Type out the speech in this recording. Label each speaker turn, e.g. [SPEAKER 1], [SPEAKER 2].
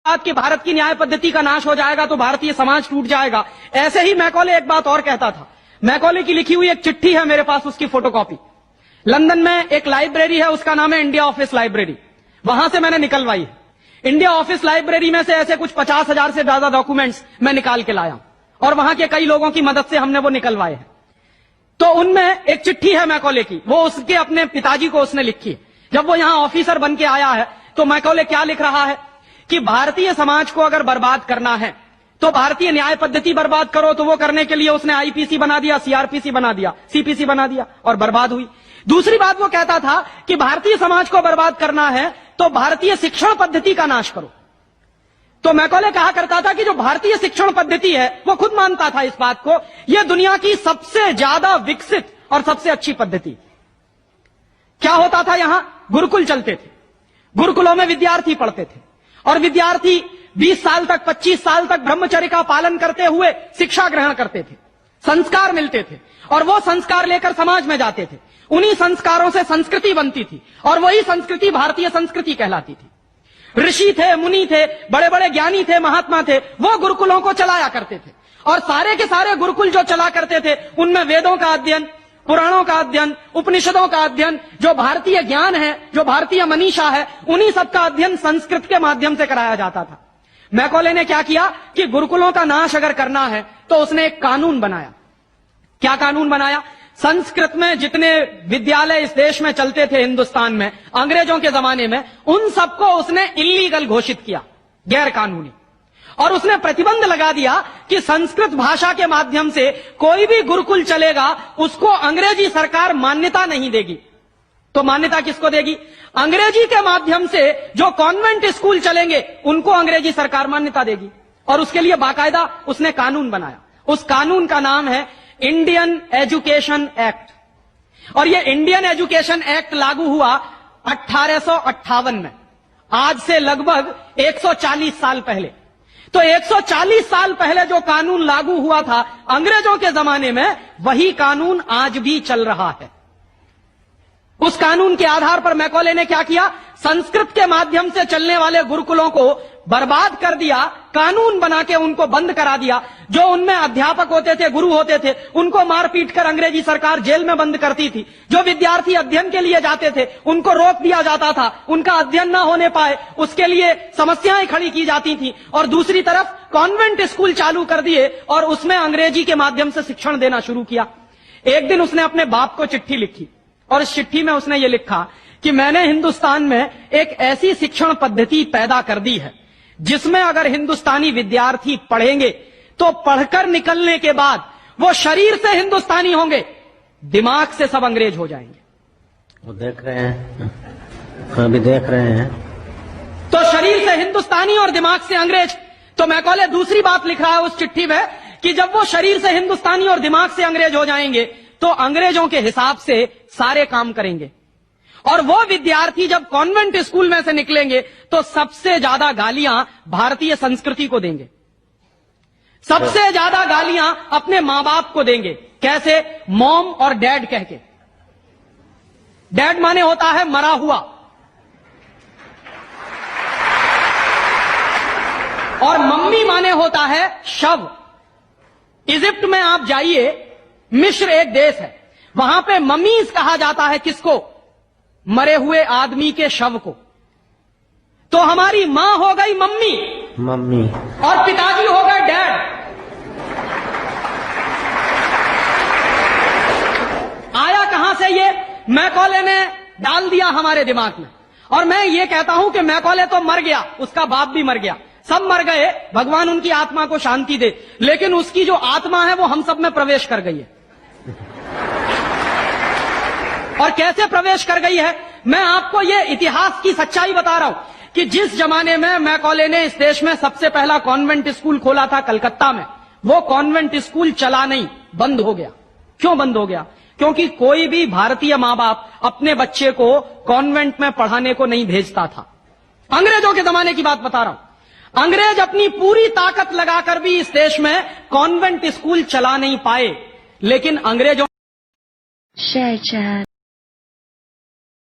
[SPEAKER 1] बात कि भारत की न्याय पद्धति का नाश हो जाएगा तो भारतीय समाज टूट जाएगा। ऐसे ही मैकॉले एक बात और कहता था। मैकॉले की लिखी हुई एक चिट्ठी है मेरे पास, उसकी फोटोकॉपी। लंदन में एक लाइब्रेरी है, उसका नाम है इंडिया ऑफिस लाइब्रेरी। वहां से मैंने निकलवाई है। इंडिया ऑफिस लाइब्रेरी में से ऐसे कुछ 50,000 से ज्यादा डॉक्यूमेंट्स मैं निकाल के लाया और वहां के कई लोगों की मदद से हमने वो निकलवाए हैं। तो उनमें एक चिट्ठी है मैकॉले की, वो उसके अपने पिताजी को उसने लिखी है। जब वो यहां ऑफिसर बन के आया है तो मैकॉले क्या लिख रहा है कि भारतीय समाज को अगर बर्बाद करना है तो भारतीय न्याय पद्धति बर्बाद करो। तो वो करने के लिए उसने आईपीसी बना दिया, सीआरपीसी बना दिया, सीपीसी बना दिया और बर्बाद हुई। दूसरी बात वो कहता था कि भारतीय समाज को बर्बाद करना है तो भारतीय शिक्षण पद्धति का नाश करो। तो मैकॉले कहा करता था कि जो भारतीय शिक्षण पद्धति है, वो खुद मानता था इस बात को, यह दुनिया की सबसे ज्यादा विकसित और सबसे अच्छी पद्धति। क्या होता था, यहां गुरुकुल चलते थे, गुरुकुलों में विद्यार्थी पढ़ते थे और विद्यार्थी 20 साल तक, 25 साल तक ब्रह्मचर्य का पालन करते हुए शिक्षा ग्रहण करते थे, संस्कार मिलते थे और वो संस्कार लेकर समाज में जाते थे। उन्हीं संस्कारों से संस्कृति बनती थी और वही संस्कृति भारतीय संस्कृति कहलाती थी। ऋषि थे, मुनि थे, बड़े बड़े ज्ञानी थे, महात्मा थे, वो गुरुकुलों को चलाया करते थे और सारे के सारे गुरुकुल जो चला करते थे उनमें वेदों का अध्ययन, पुराणों का अध्ययन, उपनिषदों का अध्ययन, जो भारतीय ज्ञान है, जो भारतीय मनीषा है, उन्हीं सब का अध्ययन संस्कृत के माध्यम से कराया जाता था। मैकॉले ने क्या किया कि गुरुकुलों का नाश अगर करना है तो उसने एक कानून बनाया। क्या कानून बनाया? संस्कृत में जितने विद्यालय इस देश में चलते थे हिंदुस्तान में अंग्रेजों के जमाने में, उन सबको उसने इल्लीगल घोषित किया, गैर कानूनी। और उसने प्रतिबंध लगा दिया कि संस्कृत भाषा के माध्यम से कोई भी गुरुकुल चलेगा उसको अंग्रेजी सरकार मान्यता नहीं देगी। तो मान्यता किसको देगी? अंग्रेजी के माध्यम से जो कॉन्वेंट स्कूल चलेंगे उनको अंग्रेजी सरकार मान्यता देगी। और उसके लिए बाकायदा उसने कानून बनाया। उस कानून का नाम है इंडियन एजुकेशन एक्ट। और यह इंडियन एजुकेशन एक्ट लागू हुआ 1858 में, आज से लगभग 140 साल पहले। तो 140 साल पहले जो कानून लागू हुआ था अंग्रेजों के जमाने में, वही कानून आज भी चल रहा है। उस कानून के आधार पर मैकॉले ने क्या किया? संस्कृत के माध्यम से चलने वाले गुरुकुलों को बर्बाद कर दिया, कानून बना के उनको बंद करा दिया। जो उनमें अध्यापक होते थे, गुरु होते थे, उनको मार पीट कर अंग्रेजी सरकार जेल में बंद करती थी। जो विद्यार्थी अध्ययन के लिए जाते थे उनको रोक दिया जाता था, उनका अध्ययन ना होने पाए उसके लिए समस्याएं खड़ी की जाती थी। और दूसरी तरफ कॉन्वेंट स्कूल चालू कर दिए और उसमें अंग्रेजी के माध्यम से शिक्षण देना शुरू किया। एक दिन उसने अपने बाप को चिट्ठी लिखी और इस चिट्ठी में उसने ये लिखा कि मैंने हिंदुस्तान में एक ऐसी शिक्षण पद्धति पैदा कर दी है जिसमें अगर हिंदुस्तानी विद्यार्थी पढ़ेंगे तो पढ़कर निकलने के बाद वो शरीर से हिंदुस्तानी होंगे, दिमाग से सब अंग्रेज हो जाएंगे।
[SPEAKER 2] वो देख रहे हैं, अभी देख रहे हैं।
[SPEAKER 1] तो शरीर से हिंदुस्तानी और दिमाग से अंग्रेज। तो मैकॉले दूसरी बात लिख रहा है उस चिट्ठी में कि जब वो शरीर से हिंदुस्तानी और दिमाग से अंग्रेज हो जाएंगे तो अंग्रेजों के हिसाब से सारे काम करेंगे। और वो विद्यार्थी जब कॉन्वेंट स्कूल में से निकलेंगे तो सबसे ज्यादा गालियां भारतीय संस्कृति को देंगे, सबसे ज्यादा गालियां अपने मां बाप को देंगे। कैसे? मॉम और डैड कह के। डैड माने होता है मरा हुआ और मम्मी माने होता है शव। इजिप्ट में आप जाइए, मिस्र एक देश है, वहां पे ममीज कहा जाता है किसको? मरे हुए आदमी के शव को। तो हमारी मां हो गई मम्मी,
[SPEAKER 2] मम्मी,
[SPEAKER 1] और पिताजी हो गए डैड। आया कहां से ये? मैकॉले ने डाल दिया हमारे दिमाग में। और मैं ये कहता हूं कि मैकॉले तो मर गया, उसका बाप भी मर गया, सब मर गए, भगवान उनकी आत्मा को शांति दे, लेकिन उसकी जो आत्मा है वो हम सब में प्रवेश कर गई है। और कैसे प्रवेश कर गई है? मैं आपको ये इतिहास की सच्चाई बता रहा हूं कि जिस जमाने में मैकॉले ने इस देश में सबसे पहला कॉन्वेंट स्कूल खोला था कलकत्ता में, वो कॉन्वेंट स्कूल चला नहीं, बंद हो गया। क्यों बंद हो गया? क्योंकि कोई भी भारतीय मां बाप अपने बच्चे को कॉन्वेंट में पढ़ाने को नहीं भेजता था। अंग्रेजों के जमाने की बात बता रहा हूं। अंग्रेज अपनी पूरी ताकत लगाकर भी इस देश में कॉन्वेंट स्कूल चला नहीं पाए, लेकिन अंग्रेजों